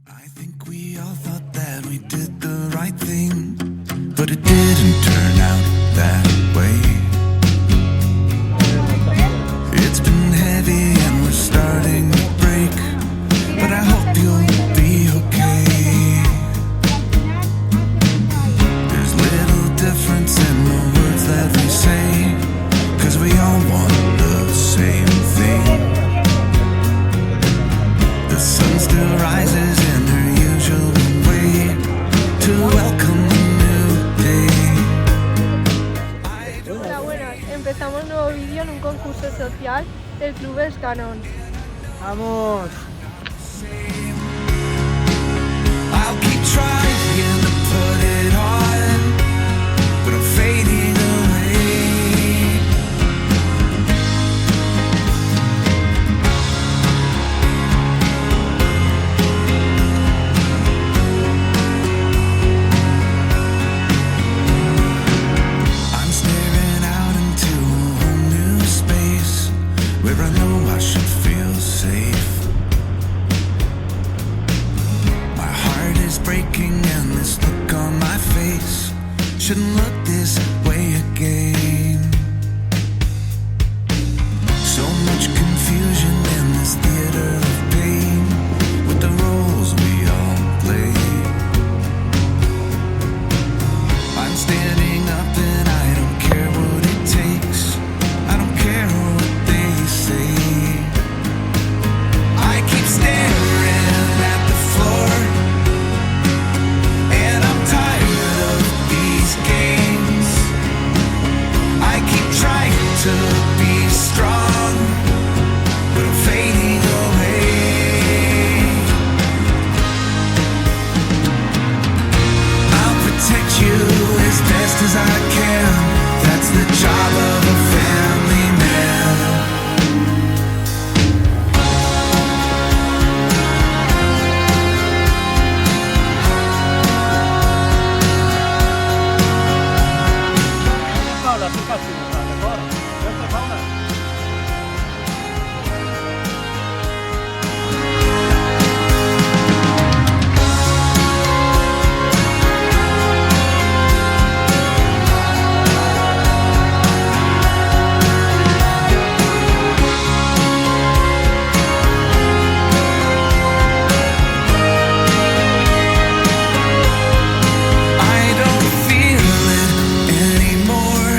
I think we all thought that we did the right thing, but it didn't turn out that way. It's been heavy and we're starting to break, but I hope you'll be okay. There's little difference in the words that we say, 'cause we all want the same thing. The sun still rises in her usual way to welcome the new day. Hola, buenas. Empezamos un nuevo vídeo en un concurso social del Club Escanón. ¡Vamos! I'll keep trying to put it on, but I'm fading away. I'm staring out into a whole new space where I know I should feel safe. My heart is breaking and this look on my face shouldn't look this way again. So much confusion in this theater of pain with the roles we all play. I'm standing up and I don't care what it takes. I don't care what they say. I keep staring at the floor, and I'm tired of these games. I keep trying to be strong, but I'm fading away. I'll protect you as best as I can. That's the job of a family man. Paula, tu cazzino, d'accordo? Questa Paola. I don't feel it anymore,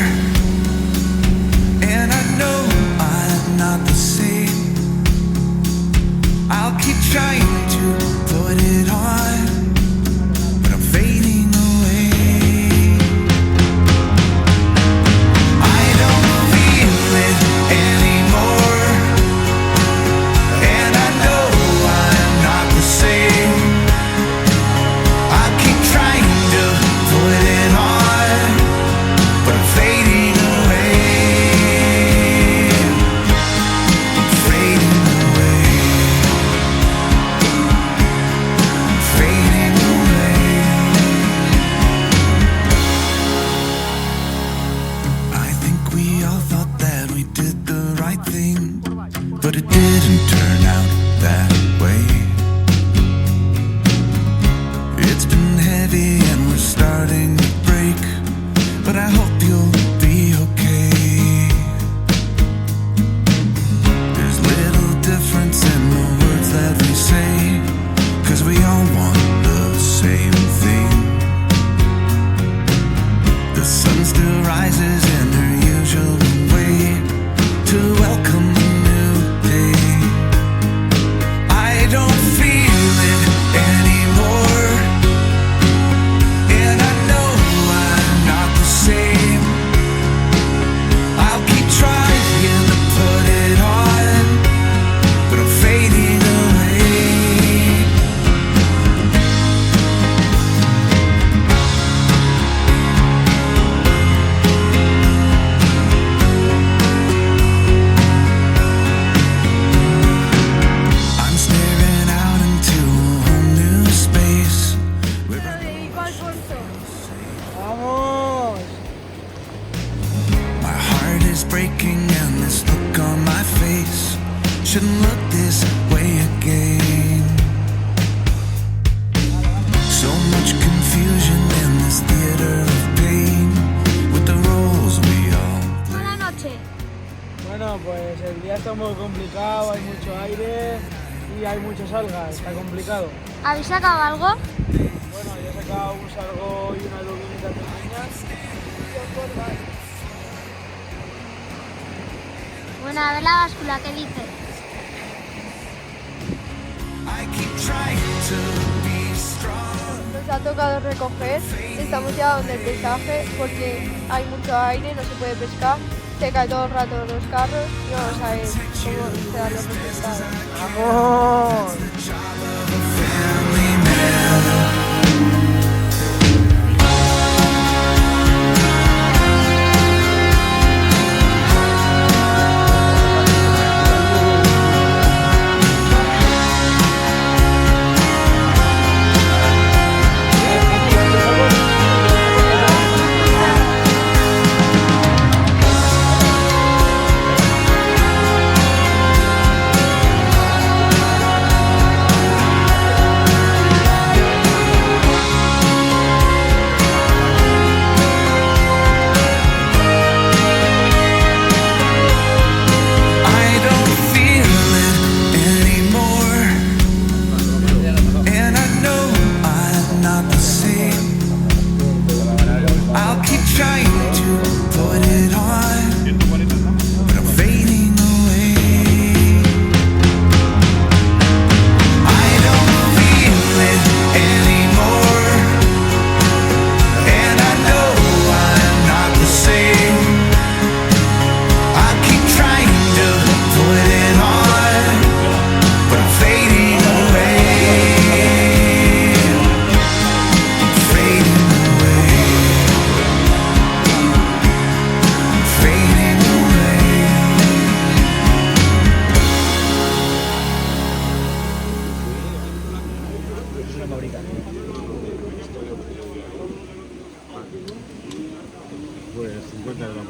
and I know I'm not the same. I'll keep trying to put it on, but I'm fading away. I don't feel it anymore, and I know I'm not the same. I keep trying to put it on, but I'm fading away. I'm fading away. I'm fading away. I think we all thought that we did the right thing, but it didn't turn out that way. It's been heavy and we're starting to break, but I hope you'll be okay. There's little difference in the words that we say, 'cause we all want the same thing. The sun still rises in her usual way to welcome the new day. mucho aire y hay muchas algas, está complicado. ¿Habéis sacado algo? Bueno, yo he sacado un sargó y una lubinita pequeñas. Bueno, a ver la báscula, ¿qué dice? I keep trying to be strong. Nos ha tocado recoger, estamos ya donde el pesaje porque hay mucho aire, no se puede pescar, se caen todo el rato los carros y vamos a ver cómo se dan los resultados. ¡Vamos! I don't feel it anymore, and I know I'm not the same. I'll keep trying to put it on, but I'm fading away. I don't feel it anymore, and I know I'm not the same. I keep trying to put it on, but I'm fading away. I'm fading away. I'm fading away.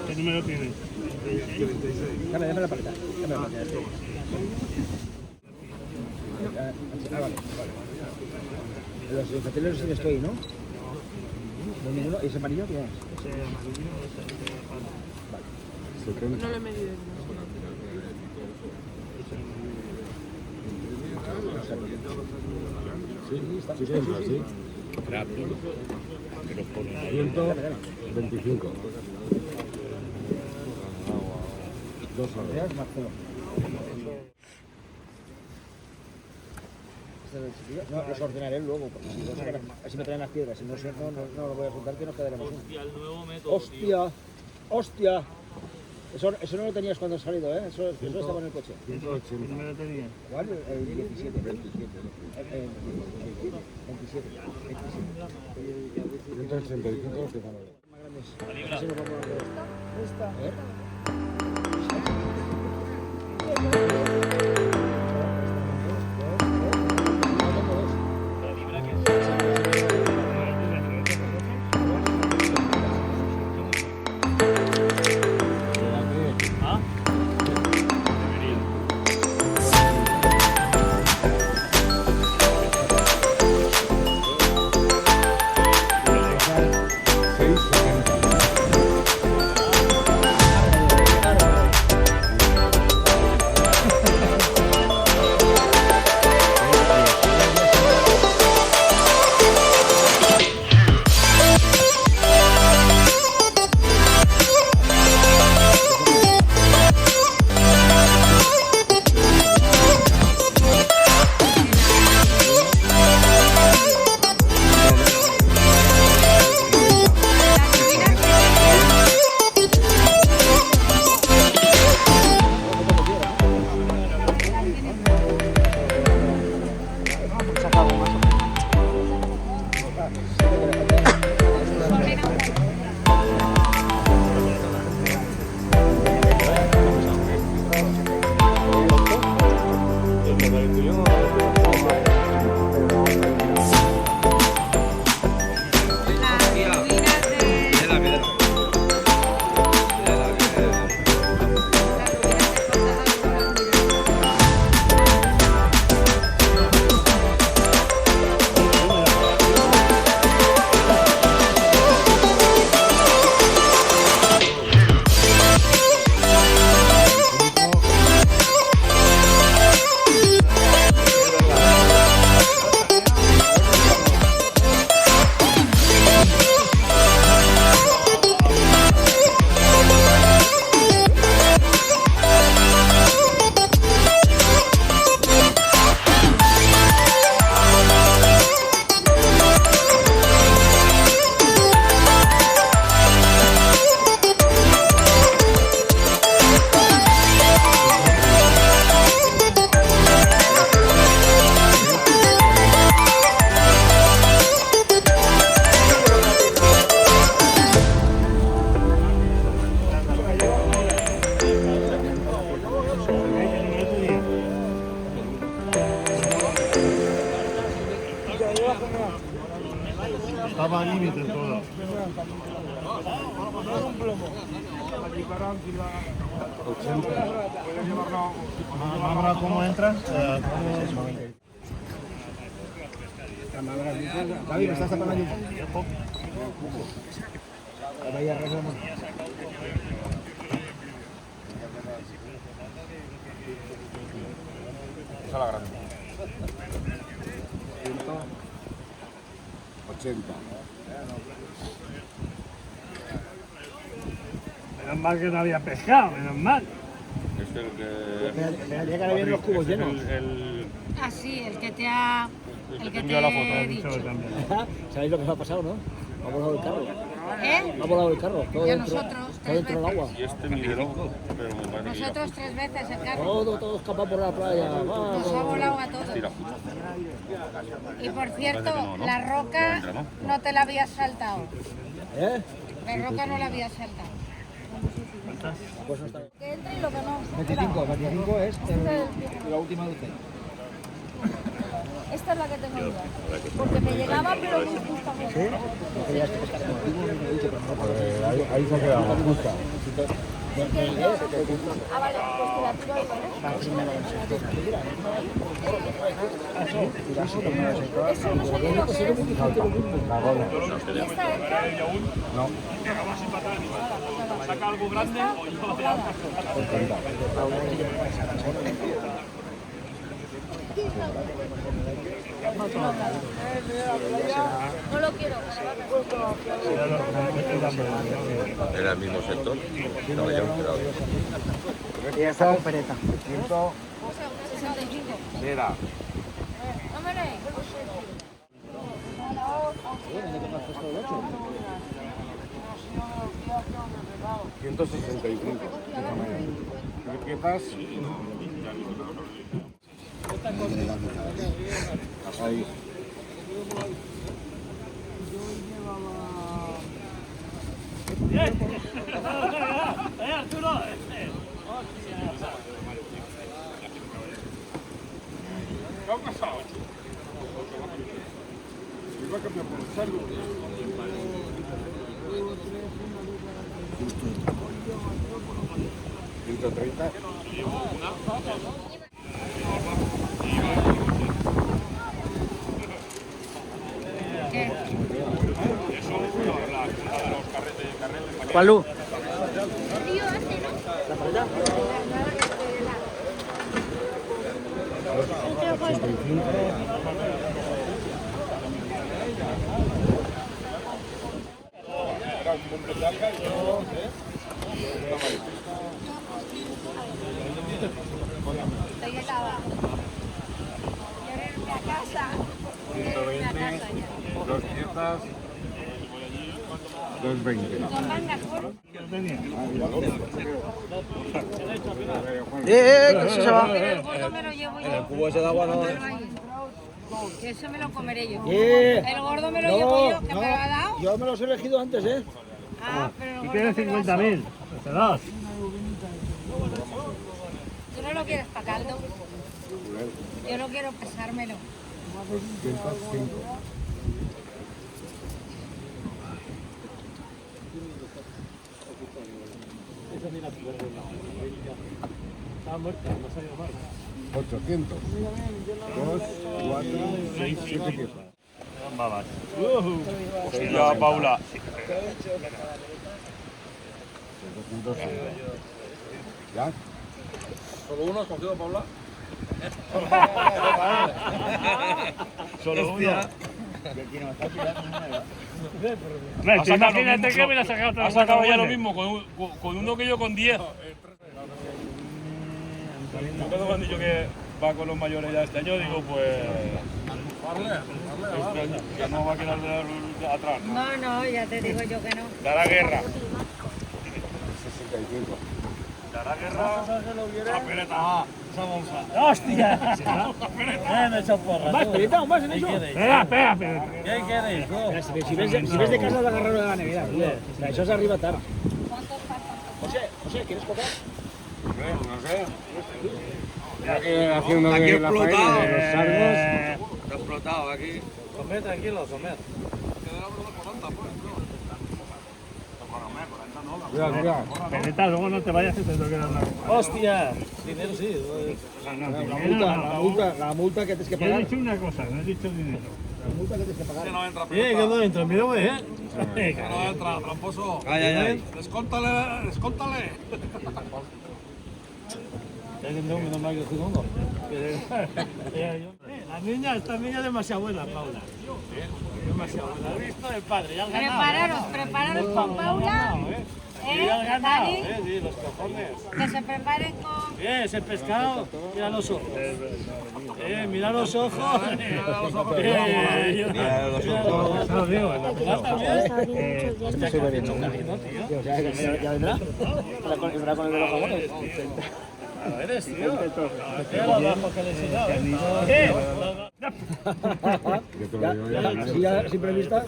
¿Qué número tiene? Dame la paleta. Vale. Los infantiles sí que estoy, ¿no? No hay ninguno. ¿Y ese amarillo qué es? Ese amarillo, No lo he medido. Sí, está. Sí. rápido. Que los ponen ahí. 125. Dos horas. Veas, Marcelo. No, los ordenaré luego, porque si no sacan, así me traen las piedras, si no, no lo voy a soltar que nos quedaremos. Hostia, el nuevo método. ¡Hostia! Eso no lo tenías cuando has salido, ¿eh? Eso estaba en el coche. 180. ¿Qué número tenía? ¿Cuál? El 17. 27. 185 que van a ver. Más grandes. Así nos vamos a ver. Esta. ¿Eh? ¿Ah? Debería. Estaba al límite todo. Mamá, ¿cómo entras? Javi, ¿me estás tapando allí? Vaya, arreglamos. Esa la grande. 180. Menos mal que no había pescado, menos mal. Es el que. Me haría que ahora vienen los cubos llenos. Ah, sí, el que te ha... El que te envió la foto, he he dicho. ¿Sabéis lo que nos ha pasado, no? Ha volado el carro. ¿Eh? Ha volado el carro. Todo Y a dentro, nosotros, todo tres dentro del agua. Y este mide loco, pero me parece que ya. Nosotros 3 veces el carro. Todo escapado por la playa. Nos ha volado a todos. Tira justo. Y por cierto, Parece que no, ¿no? la roca No entra, ¿no? no te la habías saltado. ¿Eh? La roca no la habías saltado. Pues no está. Que entre y lo que no. 25 es la última de Esta es la que tengo yo. Porque me llegaba, pero muy justamente. ¿Sí? Porque ya es que pescar contigo, me he dicho, pero no. Ahí se ha quedado, justa. Ah, vale, pues te la tiro ahí, ¿vale? Eso no sé qué lo que es. ¿Y esta entra? Saca algo grande o yo No lo quiero. Era el mismo sector. No le llaman quedado. Y esta con pereta. 65. Mira. No me lees. 165. Empiezas. Ahí. Arturo! ¿Qué ha pasado? Iba a cambiar por el saldo. 130. ¿Qué? ¿Cuál luz? Estoy helada. Quiero irme a casa. Quiero irme a casa ya. 200. 220. Con mangas, por... Que eso se va. Pero el gordo me lo llevo yo. El cubo ese de agua no. Que eso me lo comeré yo. ¿Qué? El gordo me lo llevo yo, que me lo ha dado. Yo me los he elegido antes, ¿eh? Ah, pero el Tú gordo tienes me lo ha dado. 50.000. Te das. ¿Tú no lo quieres para caldo? Yo no quiero pesármelo. 105. Estaba muerta, no se ha ido mal. 800. 2, 4, 6, 7 piezas. Babas. Hostia, Paula. 700. ¿Ya? ¿Solo uno has cogido, Paula? Solo uno. Imagínate que me la ha sacado otra Ha vez. sacado ya lo mismo con uno que yo con 10. Cuando me han dicho que va con los mayores ya este año, digo, pues. Este año, que no va a quedar de atrás, ¿no? No, no, ya te digo yo que no. Dará guerra. 65. Dará guerra. A Pereta. ¡Hostia! Me he hecho porra. ¿Más perita o más en eso? Espera. ¿Qué queréis? Si ves de casa, la agarraron de la nevera. La echas arriba tarde. José, ¿quieres coger? No sé. Ya que haciendo de la faena de los sargos. Está explotado aquí. Comer tranquilo, comer. Cuidado, cuidado. Peneta, luego no te vayas que te tengo que dar una. ¡Hostia! Dinero sí. La multa que tienes que Yo he pagar. dicho una cosa, no he dicho dinero. La multa que tienes que pagar. Que no entro, mira, güey, No entra, tramposo. Ay, ay, ay. Descóntale, descóntale. Menos mal que estoy uno. La niña, esta niña es demasiado buena, Paula. Demasiado buena. ¿Has visto el padre? Ya has ganado. Prepararos con Paula. Ya has ganado, Dani, sí, los cojones. que se preparen con... Ese pescado, mira los ojos. Mira los ojos. Mira los ojos. Mira los ojos. No, digo, en la pelota también. No estoy bebiendo. Ya vendrá. Vendrá con el de los jamones. Claro, eres, tío. Mira lo bajo que le he enseñado. Así ya, sin prevista.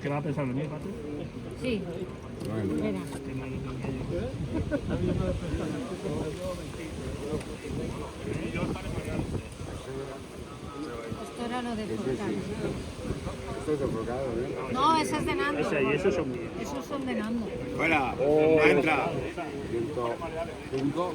¿Qué va a pensar de mí, Pati? Sí. Mira. Esto era lo de Furcán. Esto es enfocado, ¿eh? No, ese es de Nando. Y esos son míos. Esos son de Nando. Fuera, no entra. 105.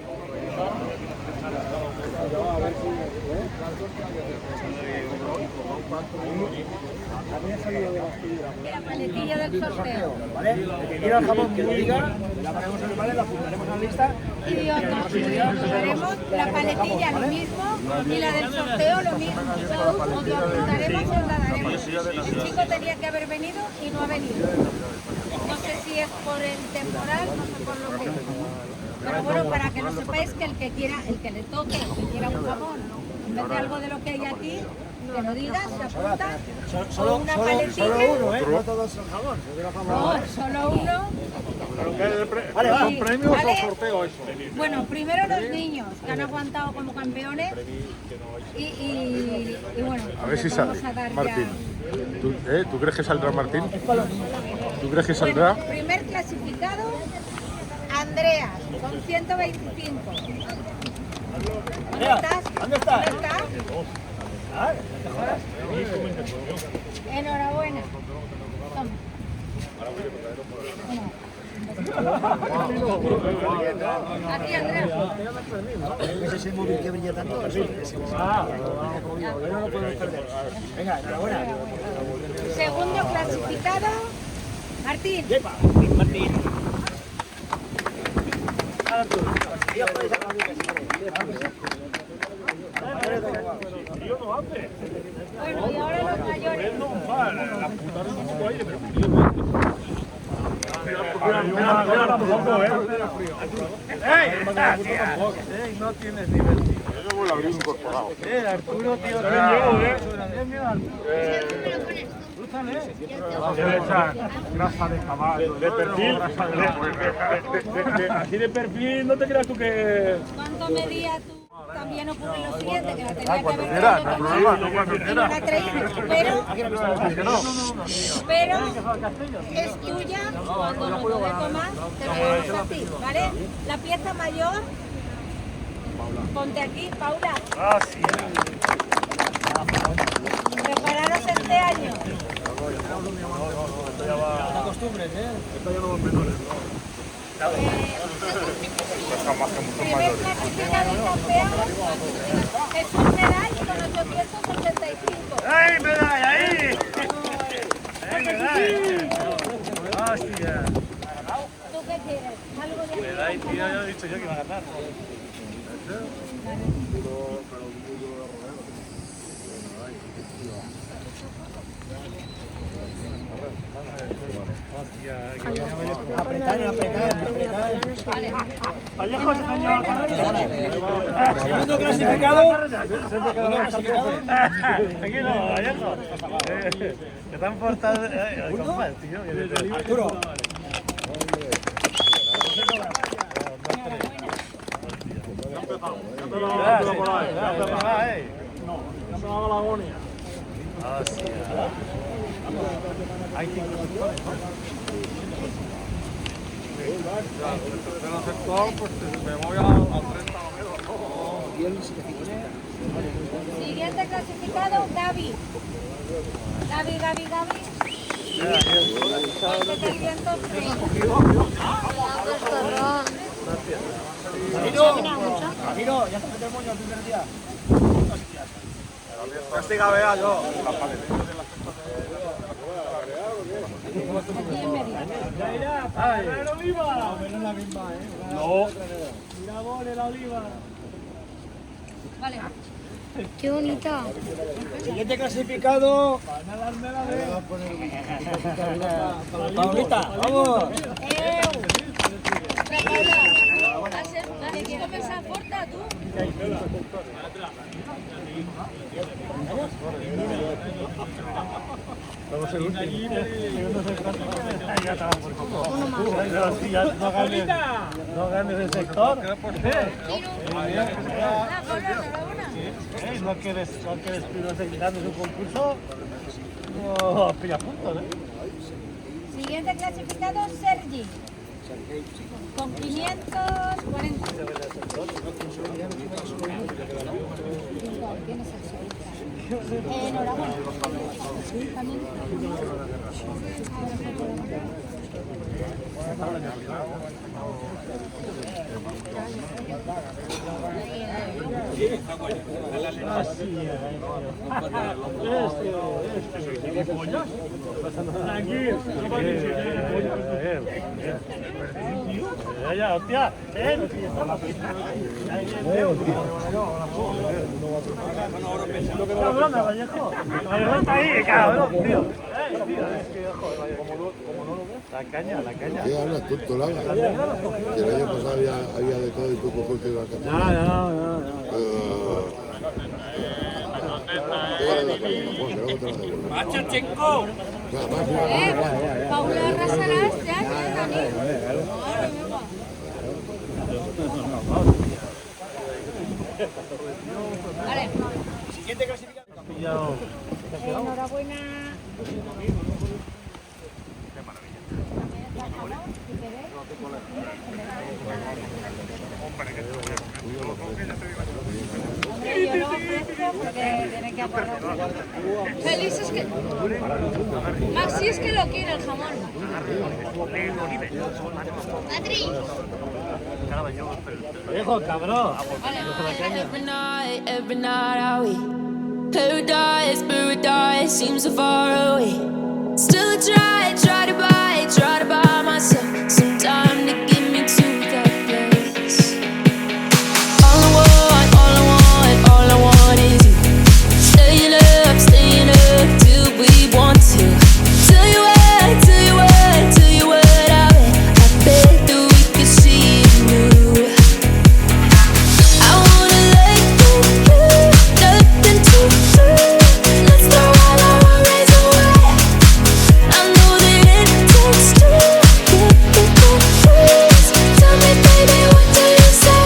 La paletilla del sorteo. ¿Vale? El que quiera el jamón que lo diga, la ponemos en el vale, la apuntaremos en la lista. Y haremos la paletilla lo mismo y la del sorteo lo mismo. Os lo apuntaremos y os la daremos. El chico tenía que haber venido y no ha venido. No sé si es por el temporal, no sé por lo que. Pero bueno, para que lo sepáis que el que quiera, el que le toque, el que quiera un jamón, en vez de algo de lo que hay aquí, que lo digas, se apunta. O una paletilla. Solo uno, ¿eh? No todos son jamón. No, solo uno. Vale, va. ¿Con premios o sorteo eso? Bueno, primero los niños, que han aguantado como campeones. Y bueno, A ver si vamos sale, a dar Martín. ya. ¿Tú crees que saldrá Martín? ¿Tú crees que saldrá? Bueno, primer clasificado, Andreas, con 125. ¿Dónde estás? ¿Dónde estás? ¿Dónde estás? Enhorabuena. Toma. Aquí, Andrea. Ese es el móvil que brilla tanto. No lo podemos perder. Venga, enhorabuena. Segundo clasificado, Martín. Martín. Bueno, y ahora los mayores. No tienes nivel. Yo me lo habría incorporado. Arturo, tío, Grasa de caballo. De perfil. Así de perfil, no te creas tú que. ¿Cuánto medía tú? También ocurre lo siguiente, que la tenía que cuando haber quiera, traído no con hay problema, él, no, cuando y no la ha traído, pero es tuya, cuando nos lo dé Tomás, te lo damos a ti, ¿vale? La pieza mayor, ponte aquí, Paula. Prepararos este año. No acostumbres, ¿eh? Primer clasificado y campeón es un medal con 885. ¡Ay, medalla ahí! ¡Ay, medalla! ¡Hostia! ¿Tú qué quieres? ¿Algo de Medalla, aquí? tío, ya he dicho yo que iba a ganar. Apretar. Vallejo se señor. Segundo clasificado. Aquí no, Vallejo. Que te han portado. Compadre, tío. Arturo. Hay 5 Siguiente clasificado, David. Gaby. 730. Ramiro, ya se mete el moño el primer día. Castiga, vea yo. ¡El oliva! No. Mira vos, el oliva. Vale. Qué bonita. Siguiente clasificado. Paulita, vamos. ¿Has comenzado porta tú? Vamos el último. No ganes el sector. No quieres ganar un concurso. No, pilla puntos, Siguiente clasificado, Sergi. Con 540. ¿Tienes el Sergi? Enhorabuena. También. Ya, hostia, ven. Cabrón, Vallejo. Vallejo está ahí, cabrón, tío. La caña. ¿Qué hablas, tonto Laga? Que el año pasado había de todo y tú cogiste la categoría. No. ¡Machachenko! Paula arrasarás ya, Dani. Vale. Siguiente clasificado. Enhorabuena. Hombre, yo lo ofrezco porque tiene que apagar. Feliz es que... Maxi es que lo quiere el jamón. Adri. Viejo, cabrón. Every night I wait. Paradise seems so far away. Still I try to buy myself some time to get me to that place. All I want is you. Staying up till we want to. Tell you what, I bet that we could see it new. I wanna let you, nothing to do. Let's throw all our worries away. I know that it takes two to get confused. Tell me, baby, what do you say?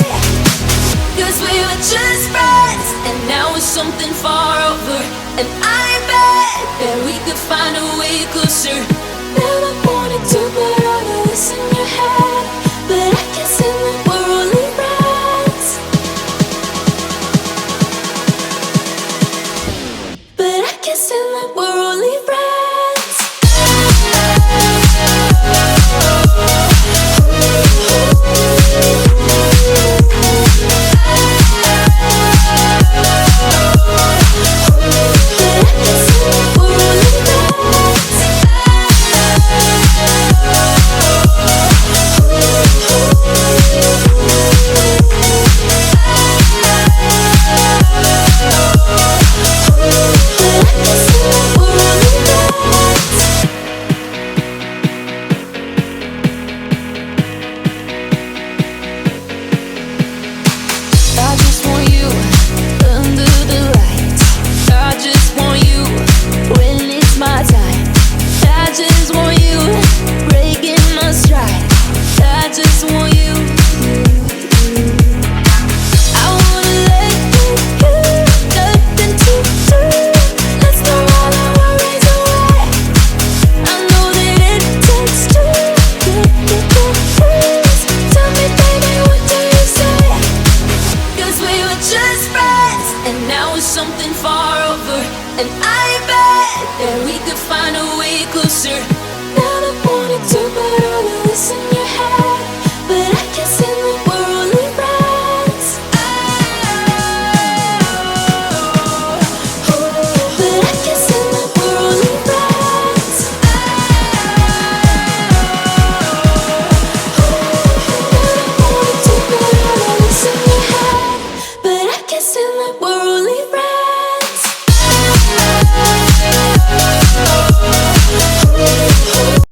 'Cause we were just friends, and now it's something far over. And I bet that we could find a way closer. Never wanted to put all of this in your head, but I can see that we're only friends. But I can see that we're only friends. I just want you under the lights. I just want you when it's my time. I just want you breaking my stride. I just want you. I wanna let you, nothing to do. Let's throw all our worries away. I know that it takes two to get confused. Tell me, baby, what do you say? 'Cause we were just friends, and now it's something far over. And I bet that we could find a way closer. Never wanted to, but all of this in your